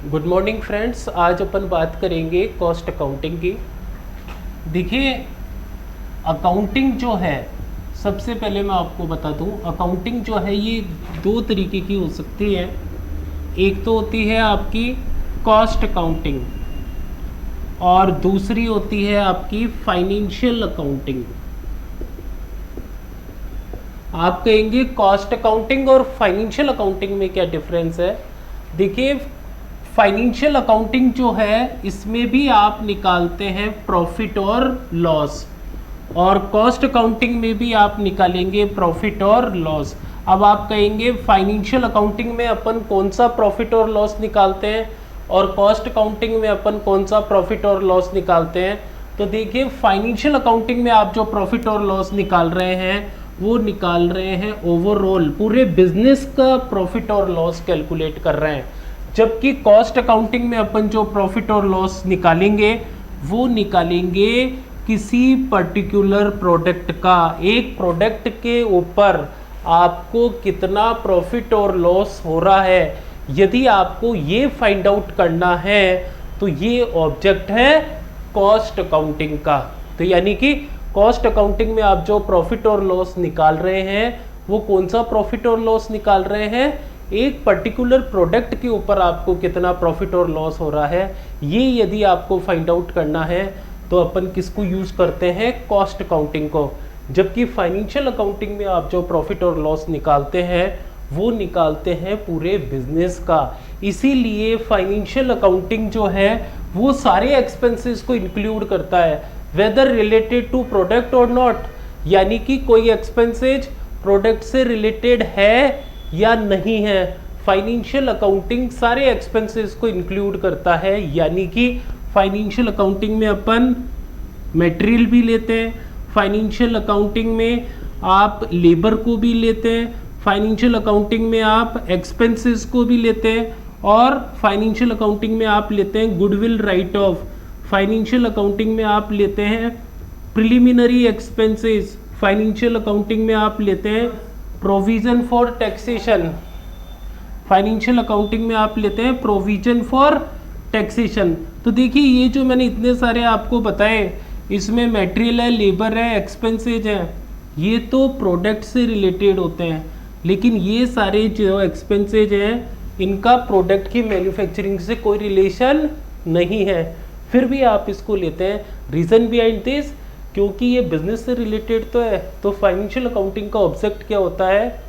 Good morning friends, आज अपन बात करेंगे कॉस्ट अकाउंटिंग की। देखिए, अकाउंटिंग जो है, सबसे पहले मैं आपको बता दूं, अकाउंटिंग जो है ये दो तरीके की हो सकती है। एक तो होती है आपकी कॉस्ट अकाउंटिंग और दूसरी होती है आपकी फाइनेंशियल अकाउंटिंग। आप कहेंगे कॉस्ट अकाउंटिंग और फाइनेंशियल अकाउंटिंग में क्या डिफरेंस है। देखिए, फाइनेंशियल अकाउंटिंग जो है इसमें भी आप निकालते हैं प्रॉफिट और लॉस, और कॉस्ट अकाउंटिंग में भी आप निकालेंगे प्रॉफिट और लॉस। अब आप कहेंगे फाइनेंशियल अकाउंटिंग में अपन कौन सा प्रॉफिट और लॉस निकालते हैं और कॉस्ट अकाउंटिंग में अपन कौन सा प्रॉफिट और लॉस निकालते हैं। तो देखिए, फाइनेंशियल अकाउंटिंग में आप जो प्रॉफिट और लॉस निकाल रहे हैं वो निकाल रहे हैं ओवरऑल पूरे बिजनेस का प्रॉफिट और लॉस कैलकुलेट कर रहे हैं, जबकि कॉस्ट अकाउंटिंग में अपन जो प्रॉफिट और लॉस निकालेंगे वो निकालेंगे किसी पर्टिकुलर प्रोडक्ट का। एक प्रोडक्ट के ऊपर आपको कितना प्रॉफिट और लॉस हो रहा है, यदि आपको ये फाइंड आउट करना है तो ये ऑब्जेक्ट है कॉस्ट अकाउंटिंग का। तो यानी कि कॉस्ट अकाउंटिंग में आप जो प्रॉफिट और लॉस निकाल रहे हैं वो कौन सा प्रॉफिट और लॉस निकाल रहे हैं, एक पर्टिकुलर प्रोडक्ट के ऊपर आपको कितना प्रॉफिट और लॉस हो रहा है। ये यदि आपको फाइंड आउट करना है तो अपन किसको यूज़ करते हैं, कॉस्ट अकाउंटिंग को। जबकि फाइनेंशियल अकाउंटिंग में आप जो प्रॉफिट और लॉस निकालते हैं वो निकालते हैं पूरे बिजनेस का। इसीलिए फाइनेंशियल अकाउंटिंग जो है वो सारे एक्सपेंसेस को इंक्लूड करता है, वेदर रिलेटेड टू प्रोडक्ट और नॉट। यानी कि कोई एक्सपेंसेज प्रोडक्ट से रिलेटेड है या नहीं है, फाइनेंशियल अकाउंटिंग सारे एक्सपेंसेस को इंक्लूड करता है। यानी कि फाइनेंशियल अकाउंटिंग में अपन मटेरियल भी लेते हैं, फाइनेंशियल अकाउंटिंग में आप लेबर को भी लेते हैं, फाइनेंशियल अकाउंटिंग में आप एक्सपेंसेस को भी लेते हैं, और फाइनेंशियल अकाउंटिंग में आप लेते हैं goodwill right of, financial accounting में आप लेते हैं प्रिलिमिनरी एक्सपेंसेस, फाइनेंशियल अकाउंटिंग में आप लेते हैं provision for taxation, financial accounting में आप लेते हैं प्रोविजन फॉर टैक्सेशन। तो देखिए, ये जो मैंने इतने सारे आपको बताए, इसमें मटेरियल है, लेबर है, एक्सपेंसेज है, ये तो प्रोडक्ट से रिलेटेड होते हैं। लेकिन ये सारे जो एक्सपेंसेज हैं इनका प्रोडक्ट की मैन्युफैक्चरिंग से कोई रिलेशन नहीं है, फिर भी आप इसको लेते हैं। रीज़न बिहाइंड दिस, क्योंकि ये बिजनेस से रिलेटेड तो है। तो फाइनेंशियल अकाउंटिंग का ऑब्जेक्ट क्या होता है,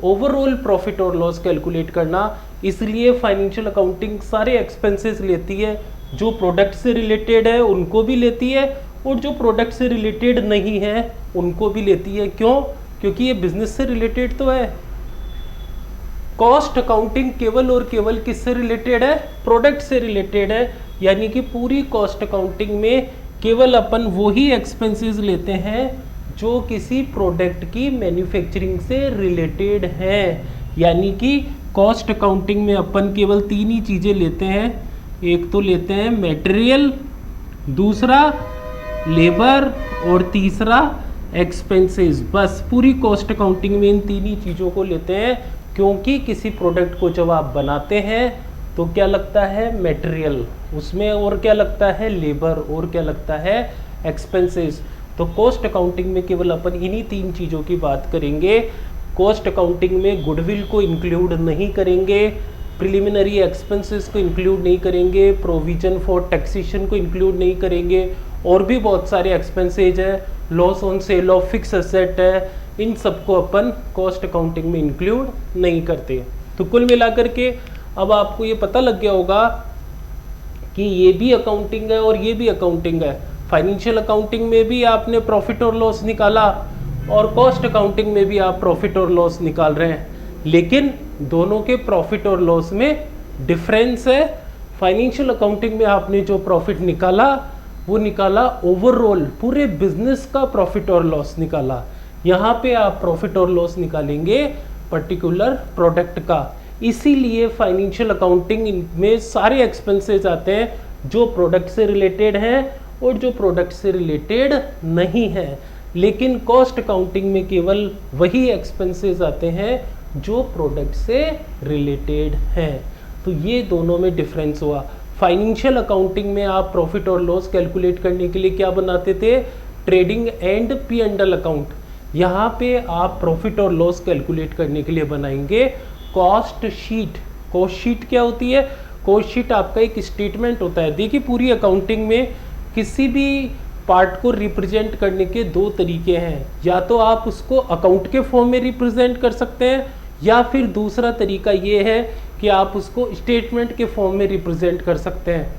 ओवरऑल प्रॉफिट और लॉस कैलकुलेट करना। इसलिए फाइनेंशियल अकाउंटिंग सारे एक्सपेंसेस लेती है, जो प्रोडक्ट से रिलेटेड है उनको भी लेती है, और जो प्रोडक्ट से रिलेटेड नहीं है उनको भी लेती है। क्यों? क्योंकि ये बिजनेस से रिलेटेड तो है। कॉस्ट अकाउंटिंग केवल और केवल किससे रिलेटेड है, प्रोडक्ट से रिलेटेड है। यानी कि पूरी कॉस्ट अकाउंटिंग में केवल अपन वो ही एक्सपेंसेस लेते हैं जो किसी प्रोडक्ट की मैन्युफैक्चरिंग से रिलेटेड हैं। यानी कि कॉस्ट अकाउंटिंग में अपन केवल तीन ही चीज़ें लेते हैं, एक तो लेते हैं मटेरियल, दूसरा लेबर, और तीसरा एक्सपेंसेस। बस पूरी कॉस्ट अकाउंटिंग में इन तीन ही चीज़ों को लेते हैं, क्योंकि किसी प्रोडक्ट को जब आप बनाते हैं तो क्या लगता है, मटेरियल, उसमें और क्या लगता है, लेबर, और क्या लगता है, एक्सपेंसेस। तो कॉस्ट अकाउंटिंग में केवल अपन इन्हीं तीन चीज़ों की बात करेंगे। कॉस्ट अकाउंटिंग में गुडविल को इंक्लूड नहीं करेंगे, प्रिलिमिनरी एक्सपेंसेस को इंक्लूड नहीं करेंगे, प्रोविजन फॉर टैक्सेशन को इंक्लूड नहीं करेंगे, और भी बहुत सारे एक्सपेंसेज है, loss on sale of fix asset है, इन सबको अपन कॉस्ट अकाउंटिंग में इंक्लूड नहीं करते। तो कुल मिलाकर के अब आपको ये पता लग गया होगा कि ये भी अकाउंटिंग है और ये भी अकाउंटिंग है। फाइनेंशियल अकाउंटिंग में भी आपने प्रॉफिट और लॉस निकाला, और कॉस्ट अकाउंटिंग में भी आप प्रॉफिट और लॉस निकाल रहे हैं, लेकिन दोनों के प्रॉफिट और लॉस में डिफरेंस है। फाइनेंशियल अकाउंटिंग में आपने जो प्रॉफिट निकाला वो निकाला ओवरऑल पूरे बिजनेस का प्रॉफिट और लॉस निकाला। यहाँ पे आप प्रॉफिट और लॉस निकालेंगे पर्टिकुलर प्रोडक्ट का। इसीलिए फाइनेंशियल अकाउंटिंग में सारे एक्सपेंसेस आते हैं जो प्रोडक्ट से रिलेटेड हैं और जो प्रोडक्ट से रिलेटेड नहीं है। लेकिन कॉस्ट अकाउंटिंग में केवल वही एक्सपेंसेस आते हैं जो प्रोडक्ट से रिलेटेड हैं। तो ये दोनों में डिफरेंस हुआ। फाइनेंशियल अकाउंटिंग में आप प्रॉफिट और लॉस कैलकुलेट करने के लिए क्या बनाते थे, trading and P and L account. यहाँ पे आप प्रॉफिट और लॉस कैलकुलेट करने के लिए बनाएंगे कॉस्ट शीट। कॉस्ट शीट क्या होती है, कॉस्ट शीट आपका एक स्टेटमेंट होता है। देखिए पूरी अकाउंटिंग में किसी भी पार्ट को रिप्रेजेंट करने के दो तरीके हैं, या तो आप उसको अकाउंट के फॉर्म में रिप्रेजेंट कर सकते हैं, या फिर दूसरा तरीका ये है कि आप उसको स्टेटमेंट के फॉर्म में रिप्रेजेंट कर सकते हैं।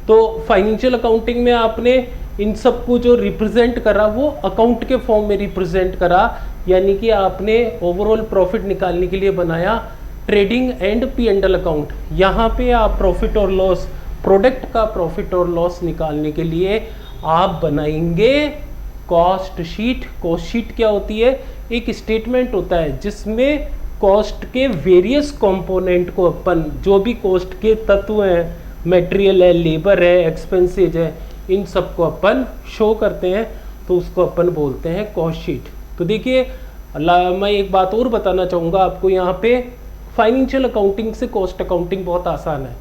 तो फाइनेंशियल अकाउंटिंग में आपने इन सबको जो रिप्रेजेंट करा वो अकाउंट के फॉर्म में रिप्रेजेंट करा, यानी कि आपने ओवरऑल प्रॉफिट निकालने के लिए बनाया trading and P and L account. यहाँ पे आप प्रॉफिट और लॉस, प्रोडक्ट का प्रॉफिट और लॉस निकालने के लिए आप बनाएंगे कॉस्ट शीट। कॉस्ट शीट क्या होती है, एक स्टेटमेंट होता है जिसमें कॉस्ट के वेरियस कंपोनेंट को अपन, जो भी कॉस्ट के तत्व हैं, मटेरियल है, लेबर है, एक्सपेंसेज है, इन सबको अपन शो करते हैं, तो उसको अपन बोलते हैं कॉस्ट शीट। तो देखिए मैं एक बात और बताना चाहूँगा आपको, यहाँ पे फाइनेंशियल अकाउंटिंग से कॉस्ट अकाउंटिंग बहुत आसान है।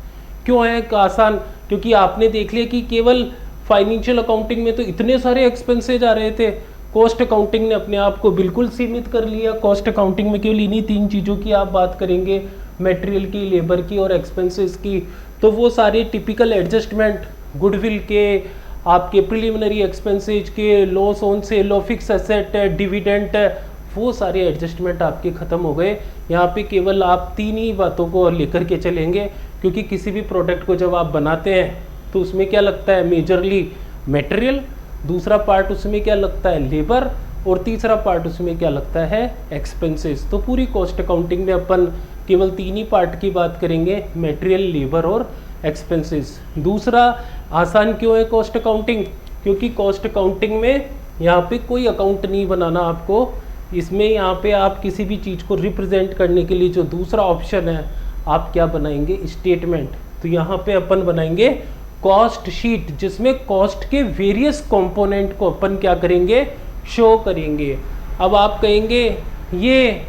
क्यों है आसान, क्योंकि आपने देख लिया कि केवल फाइनेंशियल अकाउंटिंग में तो इतने सारे एक्सपेंसेज आ रहे थे, कॉस्ट अकाउंटिंग ने अपने आप को बिल्कुल सीमित कर लिया। कॉस्ट अकाउंटिंग में केवल इन्हीं तीन चीज़ों की आप बात करेंगे, मटेरियल की, लेबर की और एक्सपेंसेस की। तो वो सारे टिपिकल एडजस्टमेंट, गुडविल के, आपके प्रिलिमिनरी एक्सपेंसेज के, loss on sale of fix asset है, डिविडेंट है, वो सारे एडजस्टमेंट आपके ख़त्म हो गए। यहाँ पे केवल आप तीन ही बातों को लेकर के चलेंगे, क्योंकि किसी भी प्रोडक्ट को जब आप बनाते हैं तो उसमें क्या लगता है, मेजरली मटेरियल, दूसरा पार्ट उसमें क्या लगता है, लेबर, और तीसरा पार्ट उसमें क्या लगता है, एक्सपेंसेस। तो पूरी कॉस्ट अकाउंटिंग में अपन केवल तीन ही पार्ट की बात करेंगे, मटेरियल, लेबर और एक्सपेंसेस। दूसरा आसान क्यों है कॉस्ट अकाउंटिंग, क्योंकि कॉस्ट अकाउंटिंग में यहाँ पे कोई अकाउंट नहीं बनाना आपको। इसमें यहाँ पे आप किसी भी चीज़ को रिप्रेजेंट करने के लिए जो दूसरा ऑप्शन है, आप क्या बनाएंगे, स्टेटमेंट। तो यहाँ पे अपन बनाएंगे कॉस्ट शीट, जिसमें कॉस्ट के वेरियस कंपोनेंट को अपन क्या करेंगे, शो करेंगे। अब आप कहेंगे ये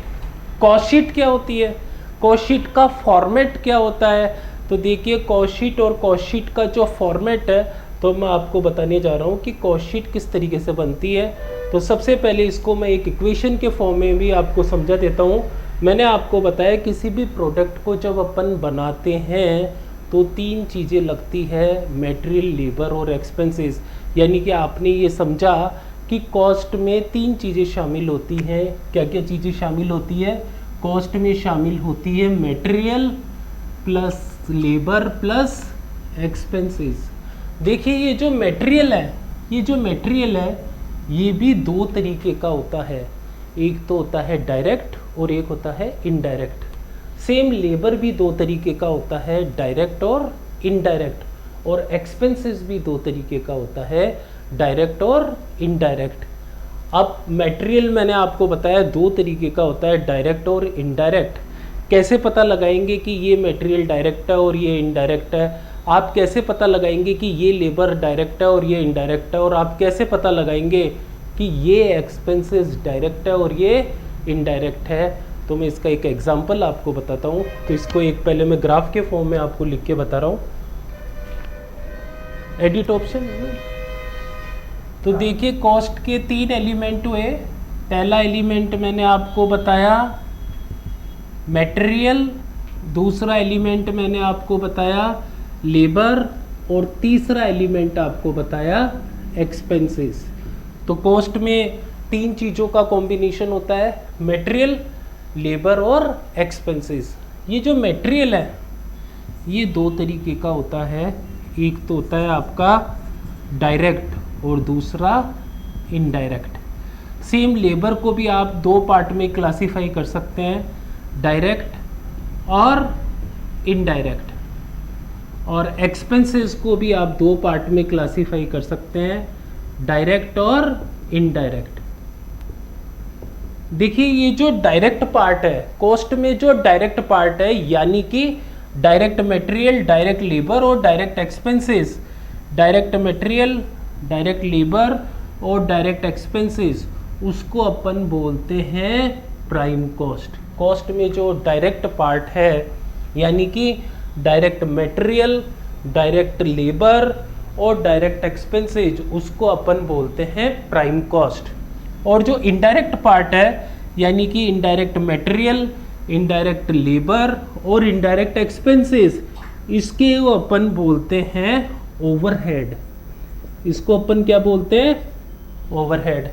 कॉस्ट शीट क्या होती है, कॉस्ट शीट का फॉर्मेट क्या होता है। तो देखिए कॉस्ट शीट और कॉस्ट शीट का जो फॉर्मेट है, तो मैं आपको बताने जा रहा हूँ कि कॉस्ट शीट किस तरीके से बनती है। तो सबसे पहले इसको मैं एक इक्वेशन के फॉर्म में भी आपको समझा देता हूँ। मैंने आपको बताया किसी भी प्रोडक्ट को जब अपन बनाते हैं तो तीन चीज़ें लगती है, मटेरियल, लेबर और एक्सपेंसेस। यानी कि आपने ये समझा कि कॉस्ट में तीन चीज़ें शामिल होती हैं। क्या क्या चीज़ें शामिल होती है, कॉस्ट में शामिल होती है material plus labour plus expenses. देखिए ये जो मटेरियल है, ये भी दो तरीके का होता है, एक तो होता है डायरेक्ट और एक होता है इनडायरेक्ट। सेम लेबर भी दो तरीके का होता है, डायरेक्ट और इनडायरेक्ट, और एक्सपेंसेस भी दो तरीके का होता है, डायरेक्ट और इनडायरेक्ट। अब मटेरियल मैंने आपको बताया दो तरीके का होता है, डायरेक्ट और इनडायरेक्ट। कैसे पता लगाएंगे कि ये मटेरियल डायरेक्ट है और ये इनडायरेक्ट है, आप कैसे पता लगाएंगे कि ये लेबर डायरेक्ट है और ये इनडायरेक्ट है, और आप कैसे पता लगाएंगे कि ये एक्सपेंसेस डायरेक्ट है और ये इनडायरेक्ट है। तो मैं इसका एक एग्जांपल आपको बताता हूँ। तो इसको एक पहले मैं ग्राफ के फॉर्म में आपको लिख के बता रहा हूँ, एडिट ऑप्शन। तो देखिए कॉस्ट के तीन एलिमेंट हुए। पहला एलिमेंट मैंने आपको बताया मटेरियल, दूसरा एलिमेंट मैंने आपको बताया लेबर, और तीसरा एलिमेंट आपको बताया एक्सपेंसेस। तो कॉस्ट में तीन चीज़ों का कॉम्बिनेशन होता है, मटेरियल, लेबर और एक्सपेंसेस। ये जो मटेरियल है ये दो तरीके का होता है, एक तो होता है आपका डायरेक्ट और दूसरा इनडायरेक्ट। सेम लेबर को भी आप दो पार्ट में क्लासिफाई कर सकते हैं, डायरेक्ट और इनडायरेक्ट, और एक्सपेंसेस को भी आप दो पार्ट में क्लासिफाई कर सकते हैं, डायरेक्ट और इनडायरेक्ट। देखिए ये जो डायरेक्ट पार्ट है, कॉस्ट में जो डायरेक्ट पार्ट है, यानी कि डायरेक्ट मटेरियल, डायरेक्ट लेबर और direct expenses, direct material, direct labour और डायरेक्ट एक्सपेंसेस, उसको अपन बोलते हैं प्राइम कॉस्ट। कॉस्ट में जो डायरेक्ट पार्ट है यानी कि डायरेक्ट मटेरियल, डायरेक्ट लेबर और डायरेक्ट एक्सपेंसेज, उसको अपन बोलते हैं प्राइम कॉस्ट। और जो इनडायरेक्ट पार्ट है यानी कि इनडायरेक्ट मटेरियल, इनडायरेक्ट लेबर और इनडायरेक्ट एक्सपेंसेस, इसके वो अपन बोलते हैं ओवरहेड। इसको अपन क्या बोलते हैं? ओवरहेड।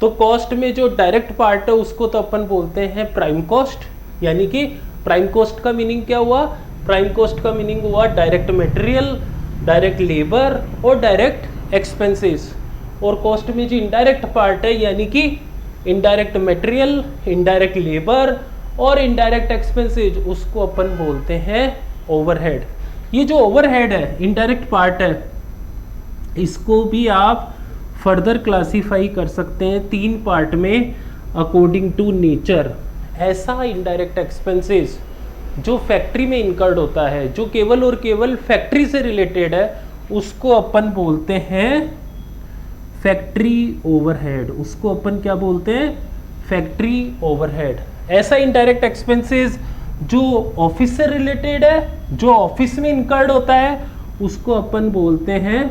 तो कॉस्ट में जो डायरेक्ट पार्ट है उसको तो अपन बोलते हैं प्राइम कॉस्ट, यानी कि प्राइम कॉस्ट का मीनिंग क्या हुआ? प्राइम कॉस्ट का मीनिंग हुआ डायरेक्ट मटेरियल, डायरेक्ट लेबर और डायरेक्ट एक्सपेंसेस। और कॉस्ट में जो इनडायरेक्ट पार्ट है यानी कि इनडायरेक्ट मटेरियल, इनडायरेक्ट लेबर और इनडायरेक्ट एक्सपेंसेस, उसको अपन बोलते हैं ओवरहेड। ये जो ओवरहेड है, इनडायरेक्ट पार्ट है, इसको भी आप फर्दर क्लासीफाई कर सकते हैं 3 पार्ट में अकॉर्डिंग टू नेचर। ऐसा इनडायरेक्ट एक्सपेंसेस जो फैक्ट्री में इनकर्ड होता है, जो केवल और केवल फैक्ट्री से रिलेटेड है, उसको अपन बोलते हैं फैक्ट्री ओवरहेड। उसको अपन क्या बोलते हैं? Factory overhead. ऐसा इनडायरेक्ट एक्सपेंसेस जो ऑफिस से रिलेटेड है, जो ऑफिस में इनकर्ड होता है, उसको अपन बोलते हैं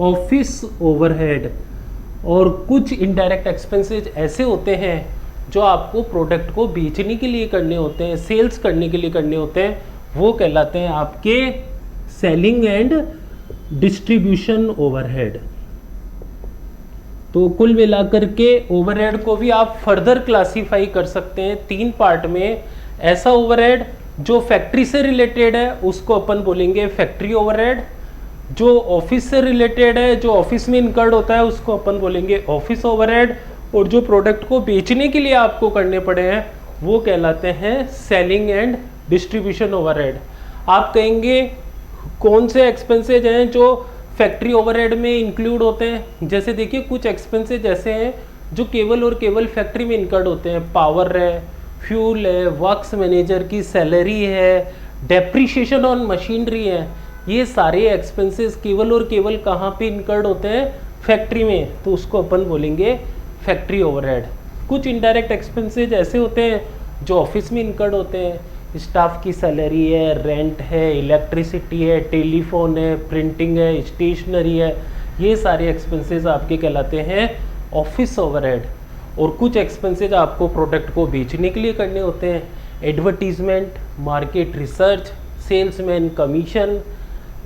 ऑफिस ओवरहेड। और कुछ इनडायरेक्ट एक्सपेंसेस ऐसे होते हैं जो आपको प्रोडक्ट को बेचने के लिए करने होते हैं, सेल्स करने के लिए करने होते हैं, वो कहलाते हैं आपके सेलिंग एंड डिस्ट्रीब्यूशन ओवरहेड। तो कुल मिलाकर के ओवरहेड को भी आप फर्दर क्लासीफाई कर सकते हैं 3 पार्ट में। ऐसा ओवरहेड जो फैक्ट्री से रिलेटेड है उसको अपन बोलेंगे फैक्ट्री ओवरहेड, जो ऑफिस से रिलेटेड है, जो ऑफिस में इनकर्ड होता है, उसको अपन बोलेंगे ऑफिस ओवरहेड, और जो प्रोडक्ट को बेचने के लिए आपको करने पड़े हैं वो कहलाते हैं सेलिंग एंड डिस्ट्रीब्यूशन ओवरहेड। आप कहेंगे कौन से एक्सपेंसेज हैं जो फैक्ट्री ओवरहेड में इंक्लूड होते हैं? जैसे देखिए कुछ एक्सपेंसेज ऐसे हैं जो केवल और केवल फैक्ट्री में इनकर्ड होते हैं। पावर है, फ्यूल है, वर्क्स मैनेजर की सैलरी है, डेप्रीशिएशन ऑन मशीनरी है। ये सारे एक्सपेंसेस केवल और केवल कहाँ पे इनकर्ड होते हैं? फैक्ट्री में। तो उसको अपन बोलेंगे फैक्ट्री ओवरहेड। कुछ इनडायरेक्ट एक्सपेंसेज ऐसे होते हैं जो ऑफिस में इनकर्ड होते हैं। स्टाफ की सैलरी है, रेंट है, इलेक्ट्रिसिटी है, टेलीफोन है, प्रिंटिंग है, स्टेशनरी है। ये सारे एक्सपेंसेस आपके कहलाते हैं ऑफिस ओवरहेड। और कुछ एक्सपेंसेस आपको प्रोडक्ट को बेचने के लिए करने होते हैं। Advertisement, market research, salesman commission,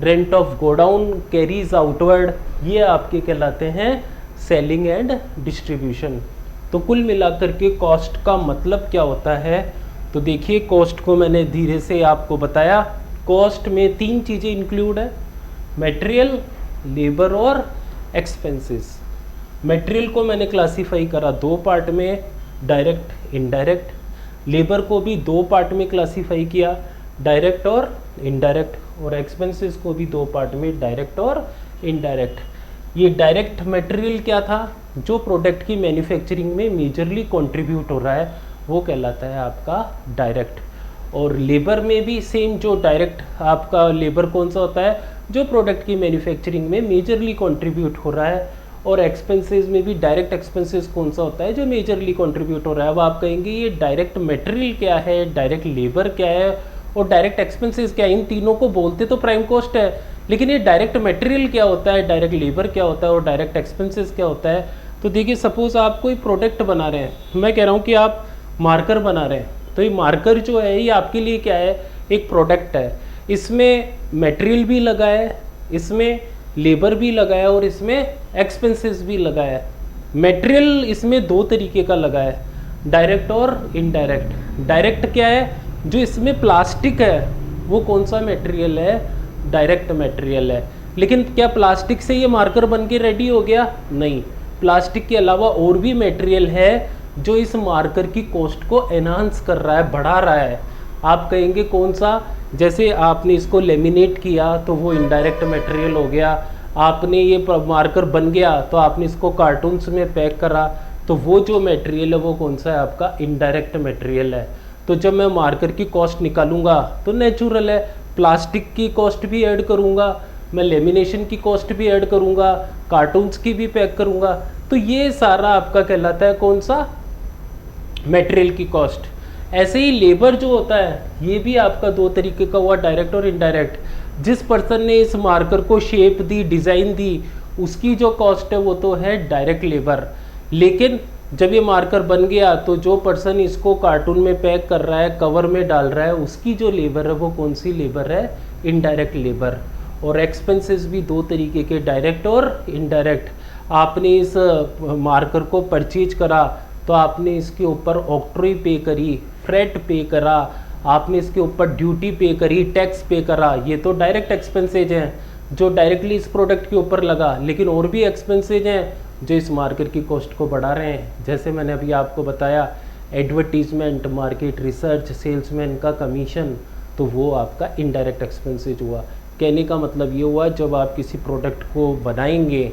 rent of godown, carries outward, ये आपके कहलाते हैं सेलिंग एंड डिस्ट्रीब्यूशन। तो कुल मिलाकर के कॉस्ट का मतलब क्या होता है? तो देखिए कॉस्ट को मैंने धीरे से आपको बताया। कॉस्ट में 3 चीज़ें इंक्लूड है, मटेरियल, लेबर और एक्सपेंसेस। मटेरियल को मैंने क्लासीफाई करा 2 पार्ट में, डायरेक्ट इनडायरेक्ट। लेबर को भी 2 पार्ट में क्लासीफाई किया, डायरेक्ट और इनडायरेक्ट। और एक्सपेंसेस को भी 2 पार्ट में, डायरेक्ट और इनडायरेक्ट। ये डायरेक्ट मटेरियल क्या था? जो प्रोडक्ट की मैन्युफैक्चरिंग में मेजरली कंट्रीब्यूट हो रहा है वो कहलाता है आपका डायरेक्ट। और लेबर में भी सेम, जो डायरेक्ट आपका लेबर कौन सा होता है? जो प्रोडक्ट की मैन्युफैक्चरिंग में मेजरली कंट्रीब्यूट हो रहा है। और एक्सपेंसेस में भी डायरेक्ट एक्सपेंसेस कौन सा होता है? जो मेजरली कंट्रीब्यूट हो रहा है। अब आप कहेंगे ये डायरेक्ट मटेरियल क्या है, डायरेक्ट लेबर क्या है और डायरेक्ट एक्सपेंसेस क्या है? इन तीनों को बोलते तो प्राइम कॉस्ट है, लेकिन ये डायरेक्ट मटेरियल क्या होता है, डायरेक्ट लेबर क्या होता है और डायरेक्ट एक्सपेंसेस क्या होता है? तो देखिए सपोज आप कोई प्रोडक्ट बना रहे हैं, मैं कह रहा हूँ कि आप मार्कर बना रहे हैं, तो ये मार्कर जो है ये आपके लिए क्या है? एक प्रोडक्ट है। इसमें मटेरियल भी लगा है, इसमें लेबर भी लगा है और इसमें एक्सपेंसेस भी लगा है। मटेरियल इसमें 2 तरीके का लगा है, डायरेक्ट और इनडायरेक्ट। डायरेक्ट क्या है? जो इसमें प्लास्टिक है वो कौन सा मटेरियल है? डायरेक्ट मटेरियल है। लेकिन क्या प्लास्टिक से ये मार्कर बन के रेडी हो गया? नहीं, प्लास्टिक के अलावा और भी मटेरियल है जो इस मार्कर की कॉस्ट को एनहांस कर रहा है, बढ़ा रहा है। आप कहेंगे कौन सा? जैसे आपने इसको लेमिनेट किया तो वो इनडायरेक्ट मटेरियल हो गया। आपने ये मार्कर बन गया तो आपने इसको कार्टून्स में पैक करा, तो वो जो मटेरियल है वो कौन सा है? आपका इनडायरेक्ट मटेरियल है। तो जब मैं मार्कर की कॉस्ट निकालूंगा तो नेचुरल है प्लास्टिक की कॉस्ट भी ऐड करूंगा, मैं लेमिनेशन की कॉस्ट भी ऐड करूंगा, कार्टून्स की भी पैक करूंगा। तो ये सारा आपका कहलाता है कौन सा? मटेरियल की कॉस्ट। ऐसे ही लेबर जो होता है ये भी आपका दो तरीके का हुआ, डायरेक्ट और इनडायरेक्ट। जिस पर्सन ने इस मार्कर को शेप दी, डिज़ाइन दी, उसकी जो कॉस्ट है वो तो है डायरेक्ट लेबर। लेकिन जब ये मार्कर बन गया तो जो पर्सन इसको कार्टून में पैक कर रहा है, कवर में डाल रहा है, उसकी जो लेबर है वो कौन सी लेबर है? Indirect labour. और एक्सपेंसेस भी दो तरीके के, डायरेक्ट और इनडायरेक्ट। आपने इस मार्कर को परचेज करा तो आपने इसके ऊपर ऑक्ट्रॉय पे करी, फ्रेट पे करा, आपने इसके ऊपर ड्यूटी पे करी, टैक्स पे करा, ये तो डायरेक्ट एक्सपेंसेज हैं जो डायरेक्टली इस प्रोडक्ट के ऊपर लगा। लेकिन और भी एक्सपेंसेज हैं जो इस मार्केट की कॉस्ट को बढ़ा रहे हैं। जैसे मैंने अभी आपको बताया, एडवर्टीजमेंट, मार्केट रिसर्च, सेल्समैन का कमीशन, तो वो आपका इनडायरेक्ट एक्सपेंसेज हुआ। कहने का मतलब ये हुआ, जब आप किसी प्रोडक्ट को बनाएंगे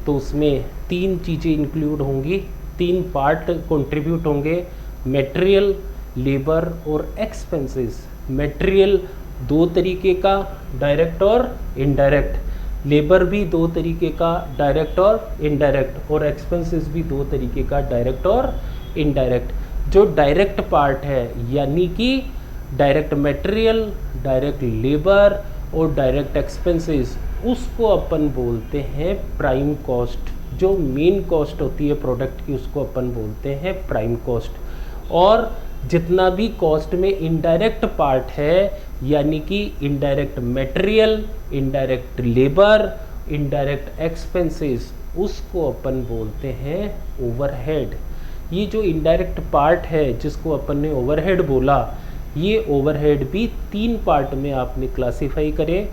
तो उसमें तीन चीज़ें इंक्लूड होंगी, तीन पार्ट कंट्रीब्यूट होंगे, मटेरियल, लेबर और एक्सपेंसेस। मटेरियल दो तरीके का, डायरेक्ट और इनडायरेक्ट। लेबर भी दो तरीके का, डायरेक्ट और इनडायरेक्ट। और एक्सपेंसेस भी दो तरीके का, डायरेक्ट और इनडायरेक्ट। जो डायरेक्ट पार्ट है यानी कि डायरेक्ट मटेरियल, डायरेक्ट लेबर और डायरेक्ट एक्सपेंसेस, उसको अपन बोलते हैं प्राइम कॉस्ट। जो मेन कॉस्ट होती है प्रोडक्ट की उसको अपन बोलते हैं प्राइम कॉस्ट। और जितना भी कॉस्ट में इनडायरेक्ट पार्ट है यानी कि indirect material, indirect labour, indirect expenses, उसको अपन बोलते हैं ओवरहेड। ये जो इनडायरेक्ट पार्ट है जिसको अपन ने ओवरहेड बोला, ये ओवरहेड भी तीन पार्ट में आपने क्लासीफाई करे।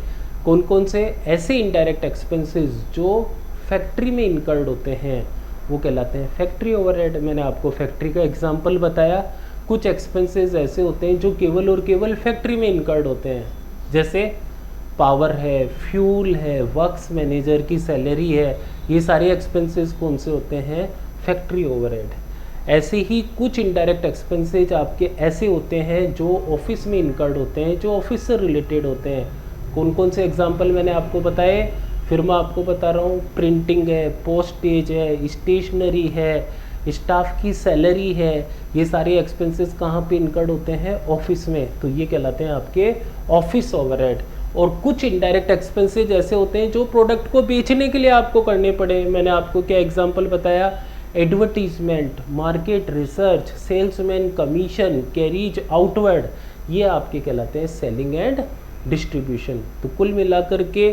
कौन कौन से? ऐसे इनडायरेक्ट एक्सपेंसेस जो फैक्ट्री में इनकर्ड होते हैं वो कहलाते हैं फैक्ट्री ओवरहेड। मैंने आपको फैक्ट्री का एग्जांपल बताया। कुछ एक्सपेंसेस ऐसे होते हैं जो केवल और केवल फैक्ट्री में इनकर्ड होते हैं, जैसे पावर है, फ्यूल है, वर्क्स मैनेजर की सैलरी है, ये सारे एक्सपेंसेस कौन से होते हैं? Factory overhead. ऐसे ही कुछ इनडायरेक्ट एक्सपेंसेस आपके ऐसे होते हैं जो ऑफिस में इनकर्ड होते हैं, जो ऑफिस से रिलेटेड होते हैं। कौन कौन से एग्जांपल मैंने आपको बताए? फिर मैं आपको बता रहा हूँ, प्रिंटिंग है, पोस्टेज है, स्टेशनरी है, स्टाफ की सैलरी है, ये सारे एक्सपेंसेस कहाँ पे इनकर्ड होते हैं? ऑफिस में। तो ये कहलाते हैं आपके ऑफिस ओवरहेड। और कुछ इनडायरेक्ट एक्सपेंसेस ऐसे होते हैं जो प्रोडक्ट को बेचने के लिए आपको करने पड़े। मैंने आपको क्या एग्जांपल बताया? Advertisement, market research, salesman commission, carriage outward, ये आपके कहलाते हैं सेलिंग एंड डिस्ट्रीब्यूशन। तो कुल मिलाकर के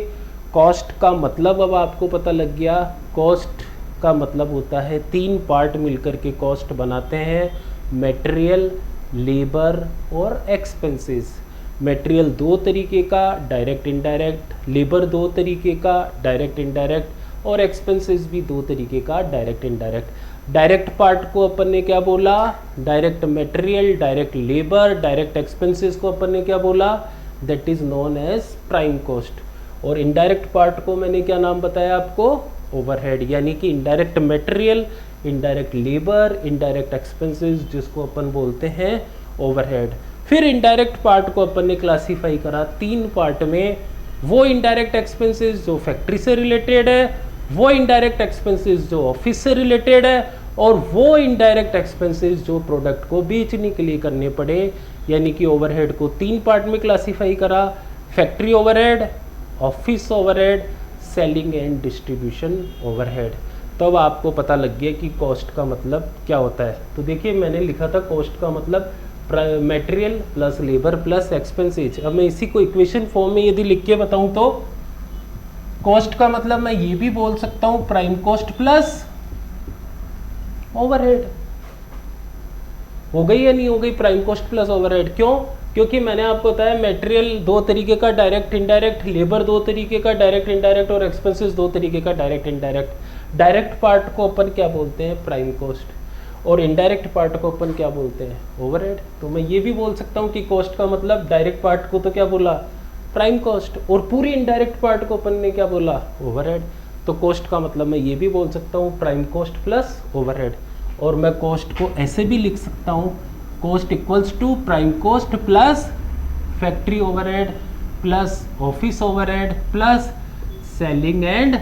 कॉस्ट का मतलब अब आपको पता लग गया। कॉस्ट का मतलब होता है तीन पार्ट मिलकर के कॉस्ट बनाते हैं, मटेरियल, लेबर और एक्सपेंसेस। मटेरियल दो तरीके का, डायरेक्ट इनडायरेक्ट, लेबर दो तरीके का, डायरेक्ट इनडायरेक्ट, और एक्सपेंसेस भी दो तरीके का, डायरेक्ट इनडायरेक्ट। डायरेक्ट पार्ट को अपन ने क्या बोला? Direct material, direct labour, direct expenses को अपन ने क्या बोला? That is known as prime cost. और इनडायरेक्ट पार्ट को मैंने क्या नाम बताया आपको? ओवरहेड। यानी कि indirect material, indirect labour, indirect expenses, जिसको अपन बोलते हैं ओवरहेड। फिर इनडायरेक्ट पार्ट को अपन ने क्लासीफाई करा तीन पार्ट में। वो इनडायरेक्ट एक्सपेंसेस जो फैक्ट्री से रिलेटेड है, वो इनडायरेक्ट एक्सपेंसेस जो ऑफिस से रिलेटेड है, और वो इनडायरेक्ट एक्सपेंसेस जो प्रोडक्ट को बेचने के लिए करने पड़े। यानी कि ओवरहेड को तीन पार्ट में क्लासीफाई करा, factory overhead, office overhead, selling and distribution overhead. तब आपको पता लग गया कि कॉस्ट का मतलब क्या होता है। तो देखिए, मैंने लिखा था कॉस्ट का मतलब material plus labour plus expenses. अब मैं इसी को इक्वेशन फॉर्म में यदि लिख के बताऊं तो कॉस्ट का मतलब मैं ये भी बोल सकता हूं प्राइम कॉस्ट प्लस ओवरहेड। हो गई या नहीं हो गई? Prime cost plus overhead. क्यों? क्योंकि मैंने आपको बताया मटेरियल दो तरीके का, डायरेक्ट इनडायरेक्ट, लेबर दो तरीके का, डायरेक्ट इनडायरेक्ट, और एक्सपेंसेस दो तरीके का, डायरेक्ट इनडायरेक्ट। डायरेक्ट पार्ट को अपन क्या बोलते हैं? Prime cost. और इनडायरेक्ट पार्ट को अपन क्या बोलते हैं? ओवरहेड। तो मैं ये भी बोल सकता हूँ कि कॉस्ट का मतलब डायरेक्ट पार्ट को तो क्या बोला? Prime cost. और पूरी इनडायरेक्ट पार्ट को अपन ने क्या बोला? ओवरहेड। तो कॉस्ट का मतलब मैं ये भी बोल सकता हूँ प्राइम कॉस्ट प्लस ओवरहेड। और मैं कॉस्ट को ऐसे भी लिख सकता हूँ, cost equals to prime cost plus factory overhead plus office overhead plus selling and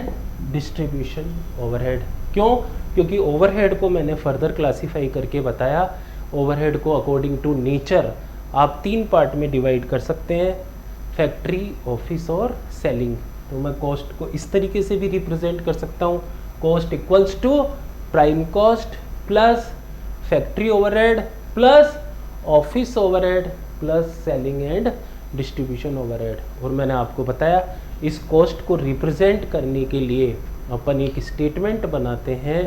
distribution overhead. क्यों? क्योंकि ओवरहेड को मैंने फर्दर क्लासीफाई करके बताया। ओवरहेड को अकॉर्डिंग टू नेचर आप 3 पार्ट में डिवाइड कर सकते हैं, फैक्ट्री, ऑफिस और सेलिंग। तो मैं कॉस्ट को इस तरीके से भी रिप्रेजेंट कर सकता हूँ, cost equals to prime cost plus factory overhead plus office overhead plus selling and distribution overhead. और मैंने आपको बताया इस कॉस्ट को रिप्रेजेंट करने के लिए अपन एक स्टेटमेंट बनाते हैं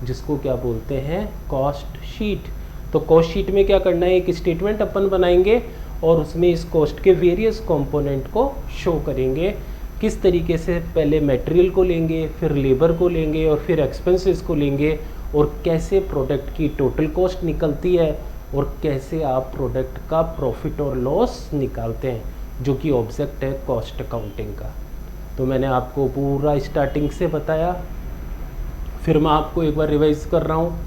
जिसको क्या बोलते हैं, कॉस्ट शीट। तो कॉस्ट शीट में क्या करना है, एक स्टेटमेंट अपन बनाएंगे और उसमें इस कॉस्ट के वेरियस कंपोनेंट को शो करेंगे। किस तरीके से, पहले मटेरियल को लेंगे, फिर लेबर को लेंगे और फिर एक्सपेंसेस को लेंगे, और कैसे प्रोडक्ट की टोटल कॉस्ट निकलती है और कैसे आप प्रोडक्ट का प्रॉफिट और लॉस निकालते हैं, जो कि ऑब्जेक्ट है कॉस्ट अकाउंटिंग का। तो मैंने आपको पूरा स्टार्टिंग से बताया, फिर मैं आपको एक बार रिवाइज कर रहा हूँ।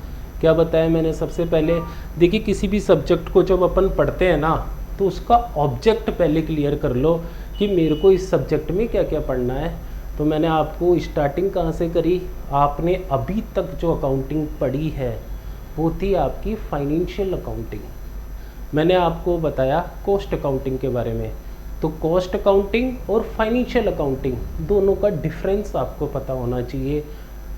क्या बताया मैंने? सबसे पहले देखिए, किसी भी सब्जेक्ट को जब अपन पढ़ते हैं ना, तो उसका ऑब्जेक्ट पहले क्लियर कर लो कि मेरे को इस सब्जेक्ट में क्या क्या पढ़ना है। तो मैंने आपको स्टार्टिंग कहाँ से करी, आपने अभी तक जो अकाउंटिंग पढ़ी है वो थी आपकी फाइनेंशियल अकाउंटिंग। मैंने आपको बताया कॉस्ट अकाउंटिंग के बारे में। तो कॉस्ट अकाउंटिंग और फाइनेंशियल अकाउंटिंग दोनों का डिफरेंस आपको पता होना चाहिए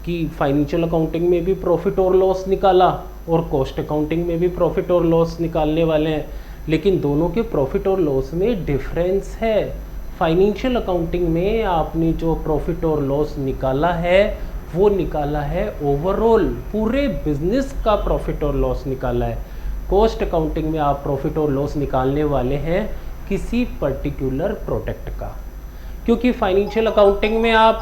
कि फाइनेंशियल अकाउंटिंग में भी प्रॉफिट और लॉस निकाला और कॉस्ट अकाउंटिंग में भी प्रॉफिट और लॉस निकालने वाले हैं, लेकिन दोनों के प्रॉफिट और लॉस में डिफरेंस है। फाइनेंशियल अकाउंटिंग में आपने जो प्रॉफिट और लॉस निकाला है वो निकाला है ओवरऑल, पूरे बिजनेस का प्रॉफिट और लॉस निकाला है। कॉस्ट अकाउंटिंग में आप प्रॉफिट और लॉस निकालने वाले हैं किसी पर्टिकुलर प्रोडक्ट का, क्योंकि फाइनेंशियल अकाउंटिंग में आप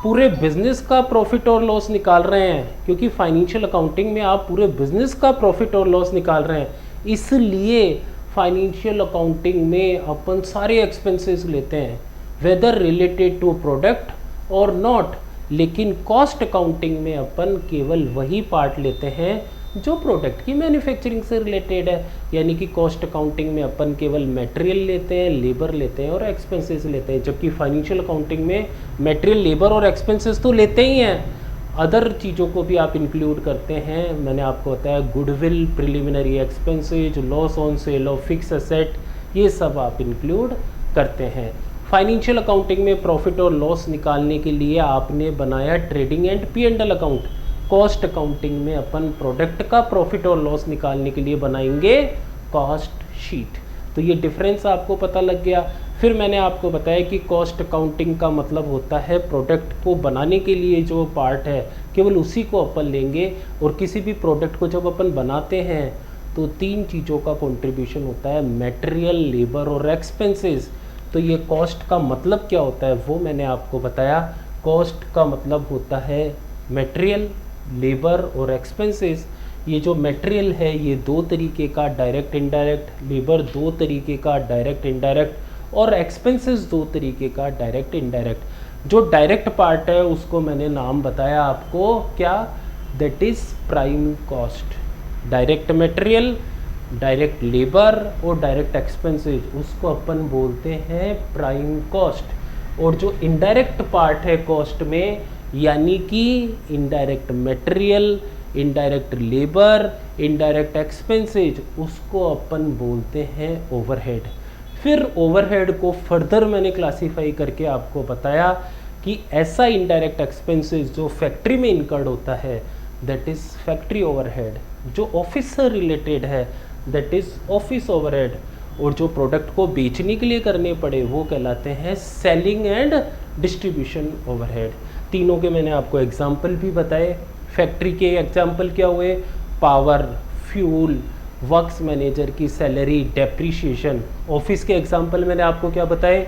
पूरे बिजनेस का प्रॉफिट और लॉस निकाल रहे हैं, क्योंकि फाइनेंशियल अकाउंटिंग में आप पूरे बिजनेस का प्रॉफिट और लॉस निकाल रहे हैं, इसलिए फाइनेंशियल अकाउंटिंग में अपन सारे एक्सपेंसेस लेते हैं वेदर रिलेटेड टू प्रोडक्ट और नॉट। लेकिन कॉस्ट अकाउंटिंग में अपन केवल वही पार्ट लेते हैं जो प्रोडक्ट की मैन्युफैक्चरिंग से रिलेटेड है, यानी कि कॉस्ट अकाउंटिंग में अपन केवल मटेरियल लेते हैं, लेबर लेते हैं और एक्सपेंसेस लेते हैं, जबकि फाइनेंशियल अकाउंटिंग में मटेरियल, लेबर और एक्सपेंसेस तो लेते ही हैं, अदर चीज़ों को भी आप इंक्लूड करते हैं। मैंने आपको बताया goodwill, preliminary expenses, loss on sale of fix asset, ये सब आप इंक्लूड करते हैं। फाइनेंशियल अकाउंटिंग में प्रॉफिट और लॉस निकालने के लिए आपने बनाया trading and P&L account. Cost accounting में अपन प्रोडक्ट का प्रॉफिट और लॉस निकालने के लिए बनाएंगे कॉस्ट शीट। तो ये डिफरेंस आपको पता लग गया। फिर मैंने आपको बताया कि कॉस्ट अकाउंटिंग का मतलब होता है प्रोडक्ट को बनाने के लिए जो पार्ट है केवल उसी को अपन लेंगे, और किसी भी प्रोडक्ट को जब अपन बनाते हैं तो 3 चीज़ों का कंट्रीब्यूशन होता है, मटेरियल, लेबर और एक्सपेंसेस। तो ये कॉस्ट का मतलब क्या होता है वो मैंने आपको बताया। कॉस्ट का मतलब होता है मटेरियल, लेबर और एक्सपेंसेस। ये जो मटेरियल है ये 2 तरीके का, डायरेक्ट इनडायरेक्ट, लेबर 2 तरीके का, डायरेक्ट इनडायरेक्ट, और एक्सपेंसेस 2 तरीके का, डायरेक्ट इनडायरेक्ट। जो डायरेक्ट पार्ट है उसको मैंने नाम बताया आपको, क्या, that is prime cost. Direct material, direct labour और डायरेक्ट एक्सपेंसेस, उसको अपन बोलते हैं प्राइम कॉस्ट। और जो इनडायरेक्ट पार्ट है कॉस्ट में, यानी कि indirect material, indirect labour, indirect expenses, उसको अपन बोलते हैं ओवरहेड। फिर ओवरहेड को फर्दर मैंने क्लासीफाई करके आपको बताया कि ऐसा इनडायरेक्ट एक्सपेंसेस जो फैक्ट्री में इनकर्ड होता है दैट इज़ फैक्ट्री ओवरहेड, जो ऑफिस से रिलेटेड है दैट इज़ ऑफिस ओवरहेड, और जो प्रोडक्ट को बेचने के लिए करने पड़े वो कहलाते हैं सेलिंग एंड डिस्ट्रीब्यूशन ओवरहेड। तीनों के मैंने आपको एग्जाम्पल भी बताए। फैक्ट्री के एग्जाम्पल क्या हुए, पावर, फ्यूल, वर्क्स मैनेजर की सैलरी, डेप्रीशिएशन। ऑफिस के एग्जाम्पल मैंने आपको क्या बताए,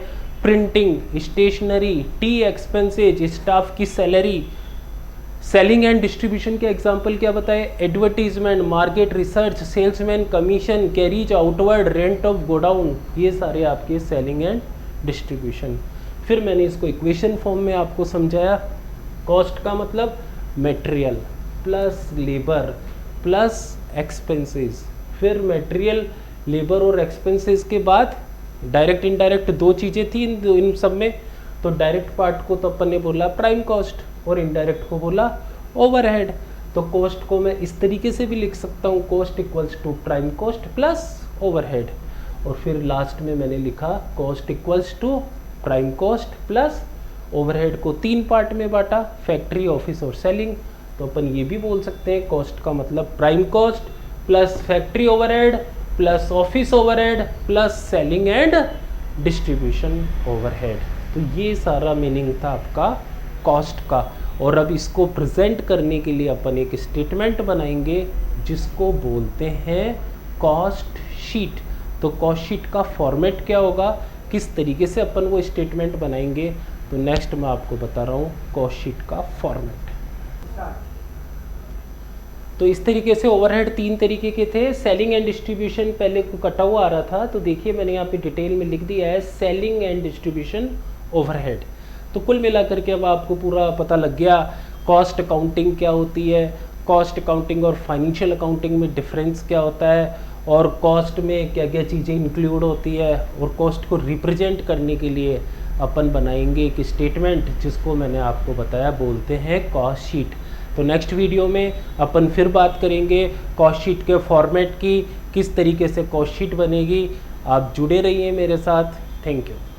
printing, stationery, tea expenses, staff की सैलरी। सेलिंग एंड डिस्ट्रीब्यूशन के एग्जाम्पल क्या बताए, advertisement, market research, salesman commission, carriage outward, rent of godown, ये सारे आपके सेलिंग एंड डिस्ट्रीब्यूशन। फिर मैंने इसको इक्वेशन फॉर्म में आपको समझाया। कॉस्ट का मतलब material plus labour plus expenses. फिर मटेरियल, लेबर और एक्सपेंसेस के बाद डायरेक्ट इनडायरेक्ट 2 चीज़ें थी इन सब में। तो डायरेक्ट पार्ट को तो अपन ने बोला प्राइम कॉस्ट और इनडायरेक्ट को बोला ओवरहेड। तो कॉस्ट को मैं इस तरीके से भी लिख सकता हूँ, cost equals to prime cost plus overhead, और फिर लास्ट में मैंने लिखा cost equals to prime cost plus overhead को 3 पार्ट में बांटा, फैक्ट्री, ऑफिस और सेलिंग। तो अपन ये भी बोल सकते हैं कॉस्ट का मतलब prime cost plus factory overhead plus office overhead plus selling and distribution overhead. तो ये सारा मीनिंग था आपका कॉस्ट का। और अब इसको प्रेजेंट करने के लिए अपन एक स्टेटमेंट बनाएंगे जिसको बोलते हैं कॉस्ट शीट। तो कॉस्ट शीट का फॉर्मेट क्या होगा, किस तरीके से अपन वो स्टेटमेंट बनाएंगे, तो नेक्स्ट मैं आपको बता रहा हूँ कॉस्ट शीट का फॉर्मेट। तो इस तरीके से ओवरहेड 3 तरीके के थे। सेलिंग एंड डिस्ट्रीब्यूशन पहले कटा हुआ आ रहा था, तो देखिए मैंने यहाँ पे डिटेल में लिख दिया है सेलिंग एंड डिस्ट्रीब्यूशन ओवरहेड। तो कुल मिलाकर के अब आपको पूरा पता लग गया कॉस्ट अकाउंटिंग क्या होती है, कॉस्ट अकाउंटिंग और फाइनेंशियल अकाउंटिंग में डिफरेंस क्या होता है, और कॉस्ट में क्या क्या चीज़ें इंक्लूड होती है, और कॉस्ट को रिप्रेजेंट करने के लिए अपन बनाएंगे एक स्टेटमेंट जिसको मैंने आपको बताया बोलते हैं कॉस्ट शीट। तो नेक्स्ट वीडियो में अपन फिर बात करेंगे कॉस्ट शीट के फॉर्मेट की, किस तरीके से कॉस्ट शीट बनेगी। आप जुड़े रहिए मेरे साथ। Thank you.